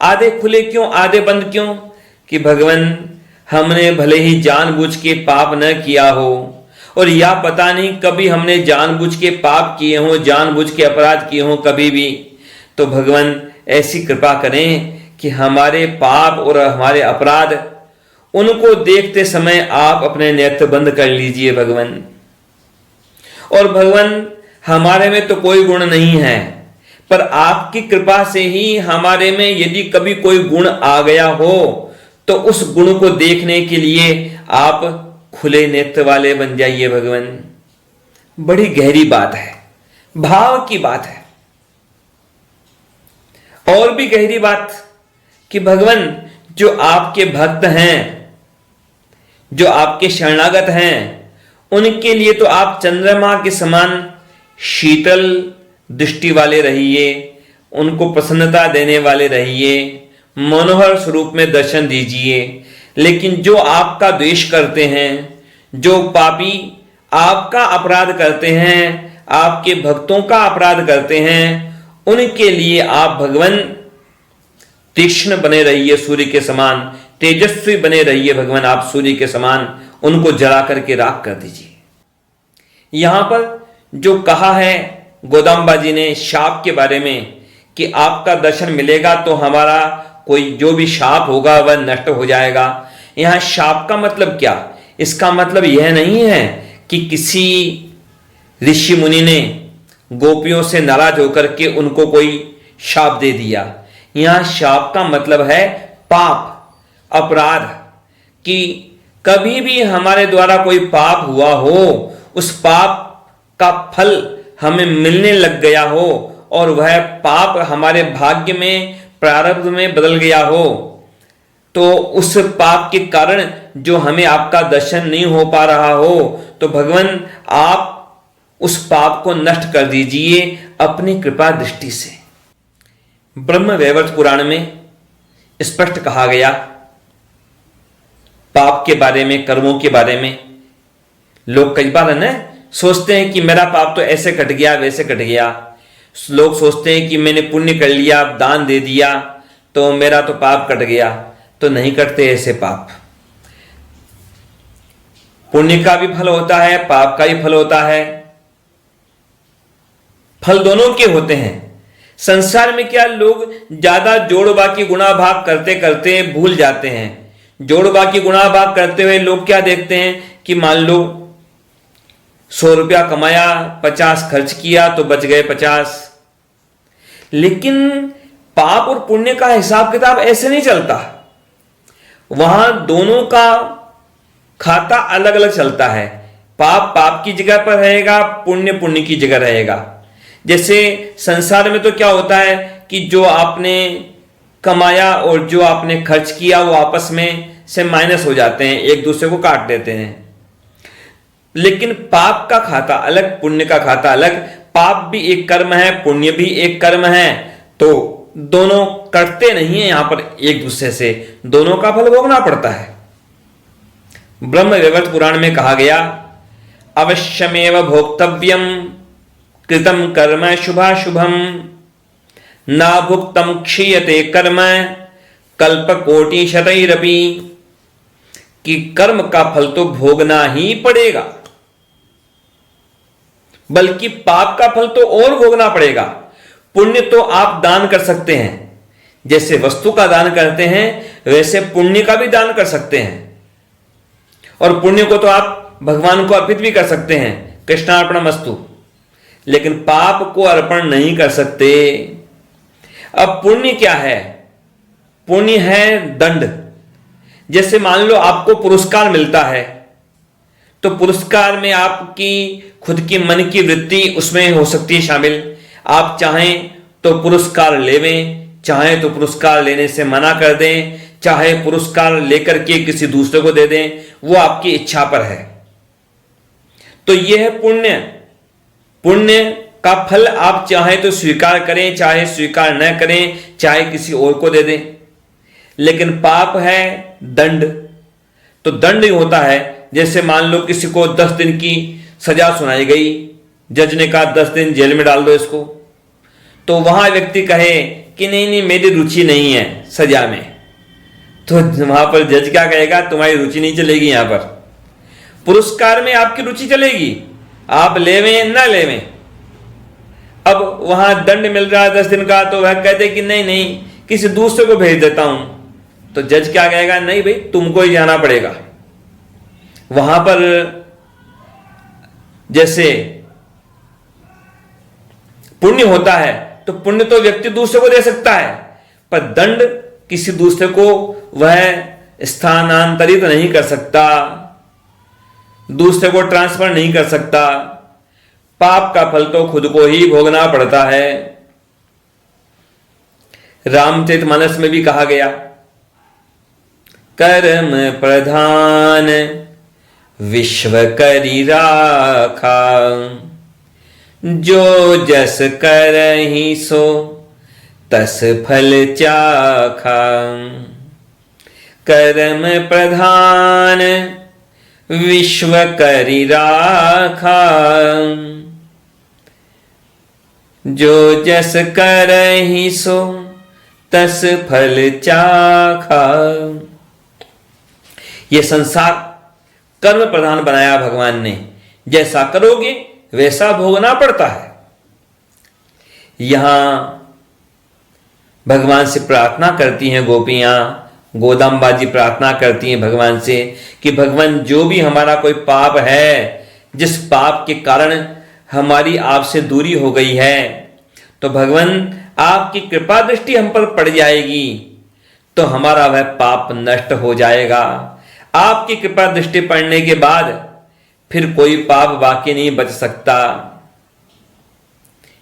आधे खुले क्यों आधे बंद क्यों? कि भगवान हमने भले ही जानबूझ के पाप न किया हो और या पता नहीं कभी हमने जानबूझ के पाप किए हों, जानबूझ के अपराध किए हों कभी भी, तो भगवान ऐसी कृपा करें कि हमारे पाप और हमारे अपराध उनको देखते समय आप अपने नेत्र बंद कर लीजिए भगवान। और भगवान हमारे में तो कोई गुण नहीं है, पर आपकी कृपा से ही हमारे में यदि कभी कोई गुण आ गया हो तो उस गुण को देखने के लिए आप खुले नेत्र वाले बन जाइए भगवान। बड़ी गहरी बात है, भाव की बात है। और भी गहरी बात कि भगवान जो आपके भक्त हैं, जो आपके शरणागत हैं, उनके लिए तो आप चंद्रमा के समान शीतल दृष्टि वाले रहिए, उनको प्रसन्नता देने वाले रहिए, मनोहर स्वरूप में दर्शन दीजिए। लेकिन जो आपका द्वेष करते हैं, जो पापी आपका अपराध करते हैं, आपके भक्तों का अपराध करते हैं, उनके लिए आप भगवान तीक्ष्ण बने रहिए, सूर्य के समान तेजस्वी बने रहिए भगवान, आप सूर्य के समान उनको जला करके राख कर दीजिए। यहां पर जो कहा है गोदांबा जी ने शाप के बारे में कि आपका दर्शन मिलेगा तो हमारा कोई जो भी शाप होगा वह नष्ट हो जाएगा। यहां शाप का मतलब क्या? इसका मतलब यह नहीं है कि किसी ऋषि मुनि ने गोपियों से नाराज होकर के उनको कोई शाप दे दिया। यहां शाप का मतलब है पाप, अपराध, कि कभी भी हमारे द्वारा कोई पाप हुआ हो, उस पाप का फल हमें मिलने लग गया हो और वह पाप हमारे भाग्य में प्रारब्ध में बदल गया हो, तो उस पाप के कारण जो हमें आपका दर्शन नहीं हो पा रहा हो, तो भगवान आप उस पाप को नष्ट कर दीजिए अपनी कृपा दृष्टि से। ब्रह्म वैवर्त पुराण में स्पष्ट कहा गया पाप के बारे में, कर्मों के बारे में। लोग कई बार है ना सोचते हैं कि मेरा पाप तो ऐसे कट गया वैसे कट गया। लोग सोचते हैं कि मैंने पुण्य कर लिया, दान दे दिया तो मेरा तो पाप कट गया। तो नहीं कटते ऐसे पाप। पुण्य का भी फल होता है, पाप का भी फल होता है, फल दोनों के होते हैं। संसार में क्या लोग ज्यादा जोड़ बाकी गुणा भाग करते करते भूल जाते हैं। जोड़ बाकी गुणा भाग करते हुए लोग क्या देखते हैं कि मान लो 100 रुपया कमाया, 50 खर्च किया तो बच गए 50। लेकिन पाप और पुण्य का हिसाब किताब ऐसे नहीं चलता। वहां दोनों का खाता अलग अलग चलता है। पाप पाप की जगह पर रहेगा, पुण्य पुण्य की जगह रहेगा। जैसे संसार में तो क्या होता है कि जो आपने कमाया और जो आपने खर्च किया वो आपस में से माइनस हो जाते हैं, एक दूसरे को काट देते हैं। लेकिन पाप का खाता अलग, पुण्य का खाता अलग। पाप भी एक कर्म है, पुण्य भी एक कर्म है, तो दोनों कटते नहीं है यहां पर एक दूसरे से, दोनों का फल भोगना पड़ता है। ब्रह्म वैवर्त पुराण में कहा गया अवश्यमेव भोक्तव्यम कृतम कर्म शुभाशुभम ना भुक्तम क्षीयते कर्म कल्पकोटि शतैरपि, कि कर्म का फल तो भोगना ही पड़ेगा, बल्कि पाप का फल तो और भोगना पड़ेगा। पुण्य तो आप दान कर सकते हैं, जैसे वस्तु का दान करते हैं वैसे पुण्य का भी दान कर सकते हैं। और पुण्य को तो आप भगवान को अर्पित भी कर सकते हैं, कृष्णार्पणमस्तु। लेकिन पाप को अर्पण नहीं कर सकते। अब पुण्य क्या है? पुण्य है दंड। जैसे मान लो आपको पुरस्कार मिलता है, तो पुरस्कार में आपकी खुद की मन की वृत्ति उसमें हो सकती है शामिल। आप चाहें तो पुरस्कार लेवें, चाहे तो पुरस्कार लेने से मना कर दें, चाहे पुरस्कार लेकर के किसी दूसरे को दे दें, वो आपकी इच्छा पर है। तो यह है पुण्य। पुण्य का फल आप चाहे तो स्वीकार करें, चाहे स्वीकार न करें, चाहे किसी और को दे दें। लेकिन पाप है दंड। तो दंड ही होता है, जैसे मान लो किसी को 10 दिन की सजा सुनाई गई, जज ने कहा 10 दिन जेल में डाल दो इसको, तो वहां व्यक्ति कहे कि नहीं नहीं मेरी रुचि नहीं है सजा में, तो वहां पर जज क्या कहेगा? तुम्हारी रुचि नहीं चलेगी। यहां पर पुरस्कार में आपकी रुचि चलेगी, आप लेवें ना लेवें। अब वहां दंड मिल रहा है 10 दिन का, तो वह कहते कि नहीं नहीं किसी दूसरे को भेज देता हूं, तो जज क्या कहेगा? नहीं भाई तुमको ही जाना पड़ेगा। वहां पर जैसे पुण्य होता है तो पुण्य तो व्यक्ति दूसरे को दे सकता है, पर दंड किसी दूसरे को वह स्थानांतरित नहीं कर सकता, दूसरे को ट्रांसफर नहीं कर सकता। पाप का फल तो खुद को ही भोगना पड़ता है। रामचरितमानस में भी कहा गया, कर्म प्रधान विश्व करी राखा, जो जस करहि सो तस फल चाखा। कर्म प्रधान विश्व करी राखा, जो जस करहि सो तस फल चाखा। ये संसार कर्म प्रधान बनाया भगवान ने, जैसा करोगे वैसा भोगना पड़ता है। यहां भगवान से प्रार्थना करती हैं गोपियां, गोदाम्बा जी प्रार्थना करती हैं भगवान से कि भगवान जो भी हमारा कोई पाप है, जिस पाप के कारण हमारी आपसे दूरी हो गई है, तो भगवान आपकी कृपा दृष्टि हम पर पड़ जाएगी तो हमारा वह पाप नष्ट हो जाएगा। आपकी कृपा दृष्टि पड़ने के बाद फिर कोई पाप बाकी नहीं बच सकता।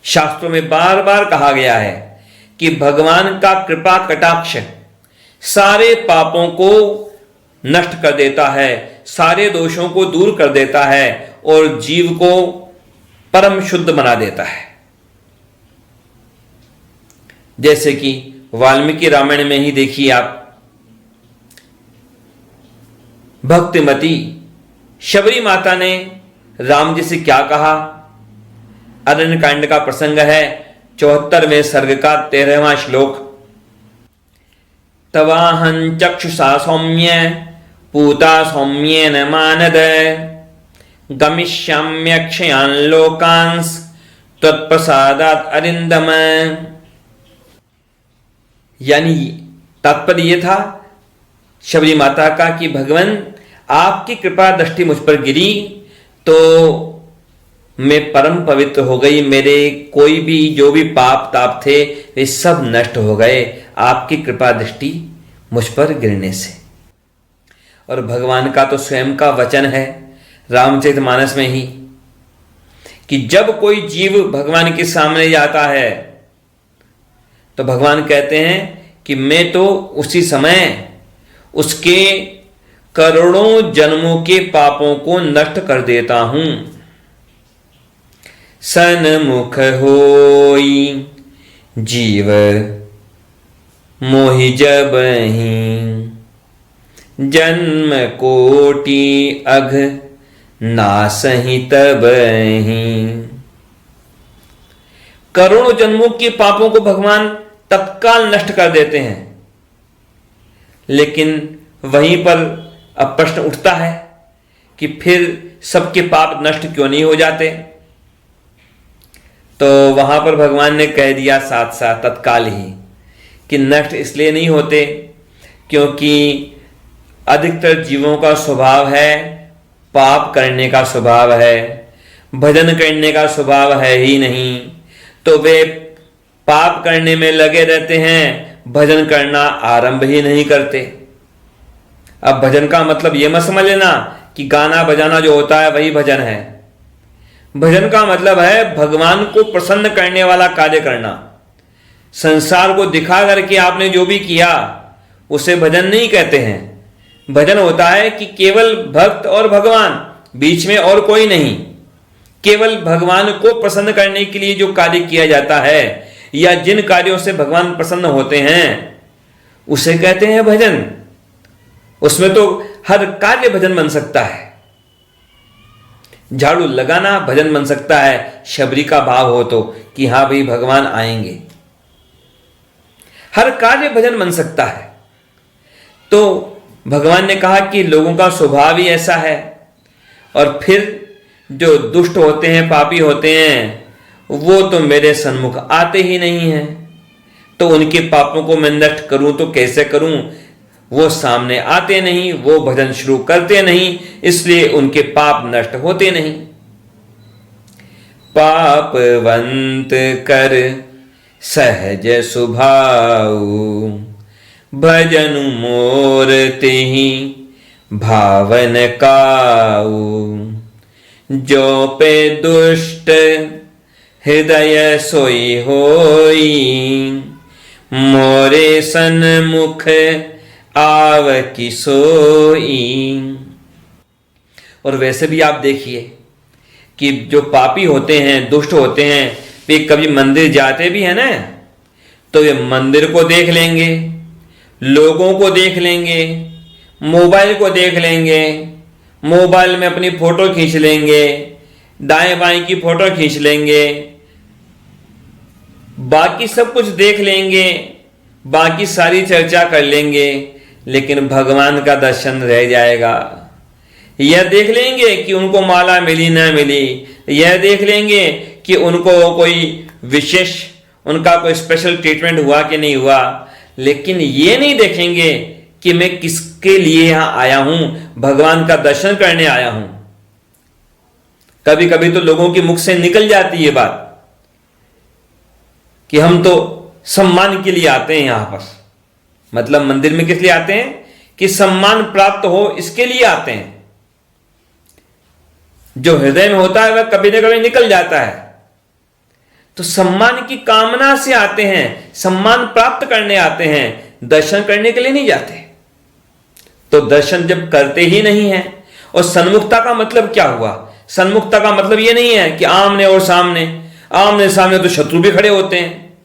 शास्त्रों में बार बार कहा गया है कि भगवान का कृपा कटाक्ष सारे पापों को नष्ट कर देता है, सारे दोषों को दूर कर देता है और जीव को परम शुद्ध बना देता है। जैसे कि वाल्मीकि रामायण में ही देखिए आप, भक्तिमती शबरी माता ने राम जी से क्या कहा? अरण्य कांड का प्रसंग है, 74वें सर्ग का 13वां श्लोक। तवाहं चक्षुषा सौम्य पूता सौम्येन मानद, गमिष्याम्यक्षयान् लोकांस त्वत्प्रसादात् अरिंदम। यानी तात्पर्य यह था शबरी माता का कि भगवान आपकी कृपा दृष्टि मुझ पर गिरी तो मैं परम पवित्र हो गई, मेरे कोई भी जो भी पाप ताप थे वे सब नष्ट हो गए आपकी कृपा दृष्टि मुझ पर गिरने से। और भगवान का तो स्वयं का वचन है रामचरितमानस में ही कि जब कोई जीव भगवान के सामने जाता है तो भगवान कहते हैं कि मैं तो उसी समय उसके करोड़ों जन्मों के पापों को नष्ट कर देता हूं। सन्मुख होई जीव मोहि जबहि, जन्म कोटि अघ नासहि तबहि। करोड़ों जन्मों के पापों को भगवान तत्काल नष्ट कर देते हैं, लेकिन वहीं पर अब प्रश्न उठता है कि फिर सबके पाप नष्ट क्यों नहीं हो जाते? तो वहां पर भगवान ने कह दिया साथ साथ तत्काल ही कि नष्ट इसलिए नहीं होते क्योंकि अधिकतर जीवों का स्वभाव है पाप करने का स्वभाव है। भजन करने का स्वभाव है ही नहीं, तो वे पाप करने में लगे रहते हैं, भजन करना आरंभ ही नहीं करते। अब भजन का मतलब यह मत समझ लेना कि गाना बजाना जो होता है वही भजन है। भजन का मतलब है भगवान को प्रसन्न करने वाला कार्य करना। संसार को दिखा करके आपने जो भी किया उसे भजन नहीं कहते हैं। भजन होता है कि केवल भक्त और भगवान, बीच में और कोई नहीं, केवल भगवान को प्रसन्न करने के लिए जो कार्य किया जाता है या जिन कार्यों से भगवान प्रसन्न होते हैं उसे कहते हैं भजन। उसमें तो हर कार्य भजन बन सकता है। झाड़ू लगाना भजन बन सकता है, शबरी का भाव हो तो, कि हां भाई भगवान आएंगे। हर कार्य भजन बन सकता है। तो भगवान ने कहा कि लोगों का स्वभाव ही ऐसा है, और फिर जो दुष्ट होते हैं, पापी होते हैं, वो तो मेरे सन्मुख आते ही नहीं हैं। तो उनके पापों को मैं नष्ट करूं तो कैसे करूं? वो सामने आते नहीं, वो भजन शुरू करते नहीं, इसलिए उनके पाप नष्ट होते नहीं। पापवंत कर सहज सुभाऊ, भजन मोर तेहि भावन काऊ। जो पे दुष्ट हृदय सोई होई, मोरे सन्मुख आव की सोई। और वैसे भी आप देखिए कि जो पापी होते हैं, दुष्ट होते हैं, वे कभी मंदिर जाते भी हैं ना, तो वे मंदिर को देख लेंगे, लोगों को देख लेंगे, मोबाइल को देख लेंगे, मोबाइल में अपनी फोटो खींच लेंगे, दाएं बाएं की फोटो खींच लेंगे, बाकी सब कुछ देख लेंगे, बाकी सारी चर्चा कर लेंगे, लेकिन भगवान का दर्शन रह जाएगा। यह देख लेंगे कि उनको माला मिली ना मिली, यह देख लेंगे कि उनको कोई विशेष, उनका कोई स्पेशल ट्रीटमेंट हुआ कि नहीं हुआ, लेकिन ये नहीं देखेंगे कि मैं किसके लिए यहां आया हूं, भगवान का दर्शन करने आया हूं। कभी कभी तो लोगों के मुख से निकल जाती है बात कि हम तो सम्मान के लिए आते हैं यहां पर। मतलब मंदिर में किस लिए आते हैं? कि सम्मान प्राप्त हो, इसके लिए आते हैं। जो हृदय में होता है वह कभी ना कभी निकल जाता है। तो सम्मान की कामना से आते हैं, सम्मान प्राप्त करने आते हैं, दर्शन करने के लिए नहीं जाते। तो दर्शन जब करते ही नहीं है, और सन्मुखता का मतलब क्या हुआ? सन्मुखता का मतलब यह नहीं है कि आमने और सामने, आमने सामने तो शत्रु भी खड़े होते हैं।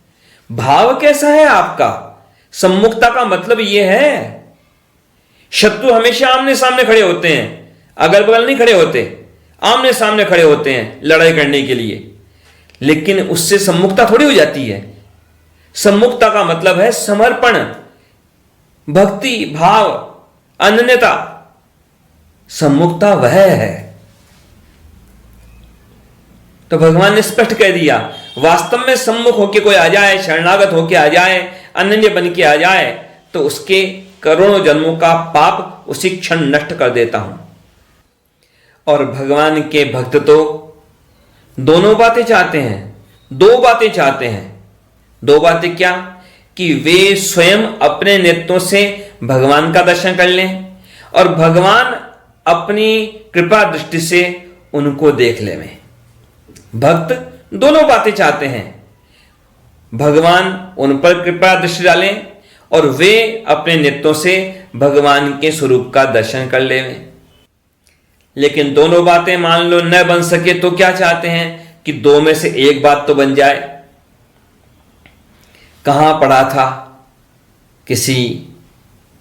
भाव कैसा है आपका? सम्मुखता का मतलब यह है, शत्रु हमेशा आमने सामने खड़े होते हैं, अगल बगल नहीं खड़े होते, आमने सामने खड़े होते हैं लड़ाई करने के लिए। लेकिन उससे सम्मुखता थोड़ी हो जाती है। सम्मुखता का मतलब है समर्पण, भक्ति भाव, अनन्यता। सम्मुखता वह है। तो भगवान ने स्पष्ट कह दिया, वास्तव में सम्मुख होके कोई आ जाए, शरणागत होके आ जाए, अनन्य बन के आ जाए, तो उसके करोड़ों जन्मों का पाप उसी क्षण नष्ट कर देता हूं। और भगवान के भक्त तो दोनों बातें चाहते हैं, दो बातें चाहते हैं। दो बातें क्या? कि वे स्वयं अपने नेत्रों से भगवान का दर्शन कर लें, और भगवान अपनी कृपा दृष्टि से उनको देख लें। भक्त दोनों बातें चाहते हैं, भगवान उन पर कृपा दृष्टि डालें और वे अपने नेत्रों से भगवान के स्वरूप का दर्शन कर लें। लेकिन दोनों बातें मान लो न बन सके तो क्या चाहते हैं? कि दो में से एक बात तो बन जाए। कहां पढ़ा था? किसी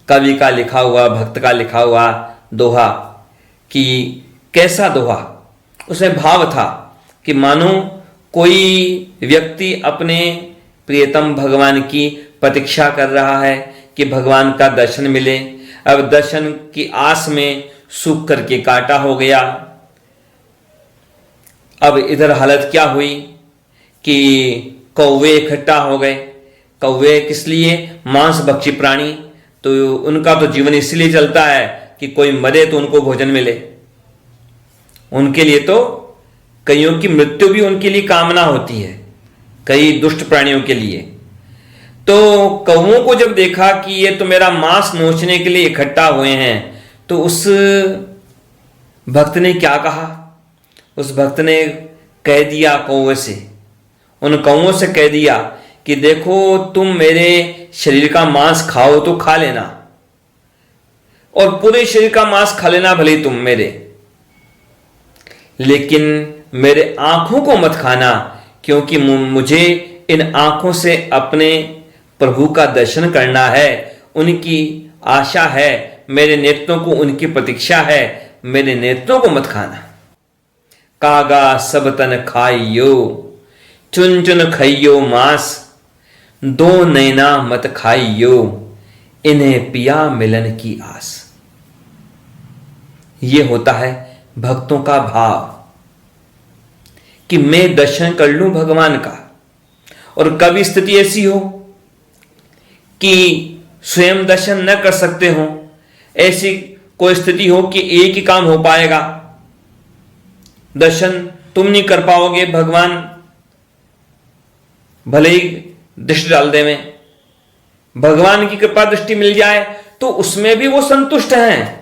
कवि का लिखा हुआ, भक्त का लिखा हुआ दोहा, कि कैसा दोहा? उसमें भाव था कि मानो कोई व्यक्ति अपने प्रियतम भगवान की प्रतीक्षा कर रहा है कि भगवान का दर्शन मिले। अब दर्शन की आस में सूख करके कांटा हो गया। अब इधर हालत क्या हुई कि कौवे इकट्ठा हो गए। कौवे किस लिए? मांस भक्षी प्राणी, तो उनका तो जीवन इसलिए चलता है कि कोई मरे तो उनको भोजन मिले। उनके लिए तो कईयों की मृत्यु भी उनके लिए कामना होती है, कई दुष्ट प्राणियों के लिए। तो कौओं को जब देखा कि ये तो मेरा मांस नोचने के लिए इकट्ठा हुए हैं, तो उस भक्त ने क्या कहा? उस भक्त ने कह दिया कौवे से, उन कौओं से कह दिया कि देखो, तुम मेरे शरीर का मांस खाओ तो खा लेना, और पूरे शरीर का मांस खा लेना भले तुम मेरे, लेकिन मेरे आंखों को मत खाना, क्योंकि मुझे इन आंखों से अपने प्रभु का दर्शन करना है, उनकी आशा है, मेरे नेत्रों को उनकी प्रतीक्षा है, मेरे नेत्रों को मत खाना। कागा सब तन खाइयो, चुन चुन खाइयो मांस, दो नैना मत खाइयो, इन्हें पिया मिलन की आस। ये होता है भक्तों का भाव कि मैं दर्शन कर लूं भगवान का। और कभी स्थिति ऐसी हो कि स्वयं दर्शन न कर सकते हो, ऐसी कोई स्थिति हो कि एक ही काम हो पाएगा, दर्शन तुम नहीं कर पाओगे, भगवान भले ही दृष्टि डाल दे, में भगवान की कृपा दृष्टि मिल जाए तो उसमें भी वो संतुष्ट हैं।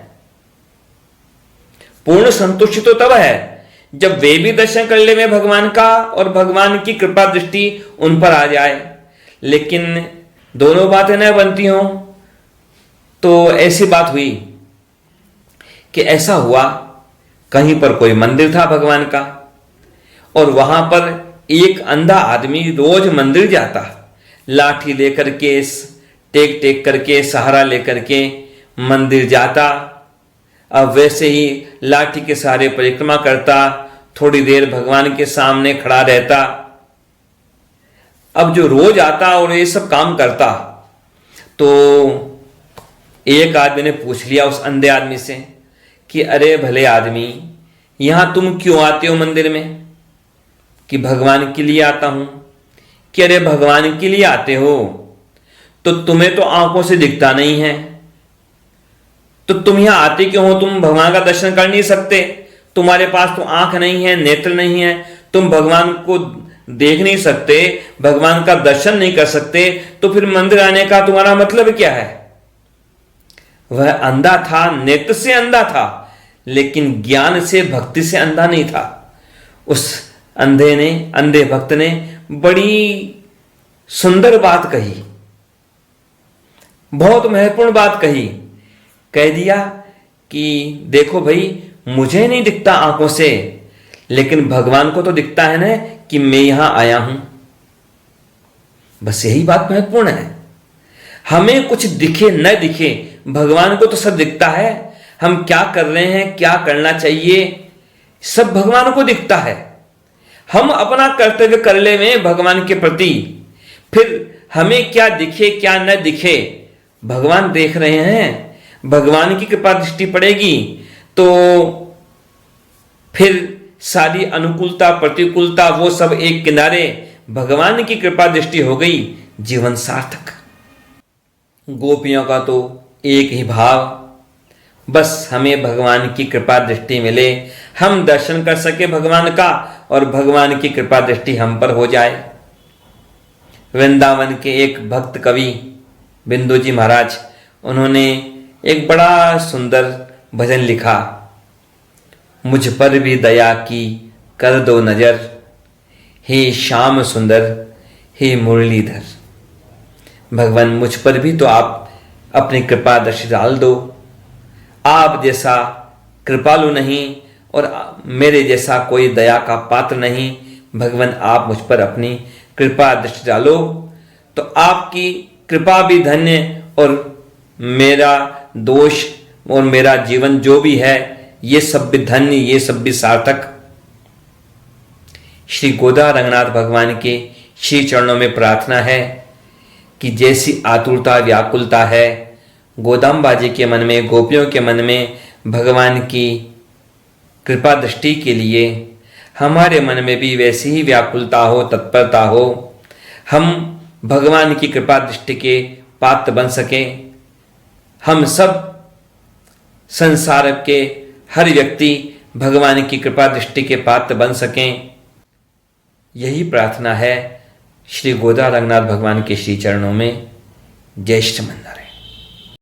पूर्ण संतुष्टि तो तब है जब वे भी दर्शन कर ले में भगवान का और भगवान की कृपा दृष्टि उन पर आ जाए। लेकिन दोनों बातें न बनती हों तो ऐसी बात हुई कि ऐसा हुआ, कहीं पर कोई मंदिर था भगवान का, और वहां पर एक अंधा आदमी रोज मंदिर जाता, लाठी लेकर के, टेक टेक करके, सहारा लेकर के मंदिर जाता। अब वैसे ही लाठी के सहारे परिक्रमा करता, थोड़ी देर भगवान के सामने खड़ा रहता। अब जो रोज आता और ये सब काम करता, तो एक आदमी ने पूछ लिया उस अंधे आदमी से कि अरे भले आदमी, यहां तुम क्यों आते हो मंदिर में? कि भगवान के लिए आता हूं। कि अरे भगवान के लिए आते हो तो तुम्हें तो आंखों से दिखता नहीं है, तो तुम यहां आते क्यों हो? तुम भगवान का दर्शन कर नहीं सकते, तुम्हारे पास तो आंख नहीं है, नेत्र नहीं है, तुम भगवान को देख नहीं सकते, भगवान का दर्शन नहीं कर सकते, तो फिर मंदिर आने का तुम्हारा मतलब क्या है? वह अंधा था, नेत्र से अंधा था, लेकिन ज्ञान से, भक्ति से अंधा नहीं था। उस अंधे भक्त ने बड़ी सुंदर बात कही, बहुत महत्वपूर्ण बात कही। कह दिया कि देखो भाई, मुझे नहीं दिखता आंखों से, लेकिन भगवान को तो दिखता है ना कि मैं यहां आया हूं। बस यही बात महत्वपूर्ण है। हमें कुछ दिखे न दिखे, भगवान को तो सब दिखता है। हम क्या कर रहे हैं, क्या करना चाहिए, सब भगवान को दिखता है। हम अपना कर्तव्य कर ले में भगवान के प्रति, फिर हमें क्या दिखे क्या न दिखे, भगवान देख रहे हैं। भगवान की कृपा दृष्टि पड़ेगी तो फिर सारी अनुकूलता प्रतिकूलता वो सब एक किनारे, भगवान की कृपा दृष्टि हो गई, जीवन सार्थक। गोपियों का तो एक ही भाव, बस हमें भगवान की कृपा दृष्टि मिले, हम दर्शन कर सके भगवान का और भगवान की कृपा दृष्टि हम पर हो जाए। वृंदावन के एक भक्त कवि बिंदु जी महाराज, उन्होंने एक बड़ा सुंदर भजन लिखा, मुझ पर भी दया की कर दो नजर, हे श्याम सुंदर हे मुरलीधर। भगवान मुझ पर भी तो आप अपनी कृपा दृष्टि डाल दो। आप जैसा कृपालु नहीं और मेरे जैसा कोई दया का पात्र नहीं, भगवान आप मुझ पर अपनी कृपा दृष्टि डालो तो आपकी कृपा भी धन्य और मेरा दोष और मेरा जीवन जो भी है ये सब भी धन्य, ये सब भी सार्थक। श्री गोदा रंगनाथ भगवान के श्री चरणों में प्रार्थना है कि जैसी आतुरता व्याकुलता है गोदाम्बा जी के मन में, गोपियों के मन में भगवान की कृपा दृष्टि के लिए, हमारे मन में भी वैसी ही व्याकुलता हो, तत्परता हो, हम भगवान की कृपा दृष्टि के पात्र बन सके। हम सब संसार के हर व्यक्ति भगवान की कृपा दृष्टि के पात्र बन सकें, यही प्रार्थना है श्री गोदा रंगनाथ भगवान के श्री चरणों में। जय श्री मंदार।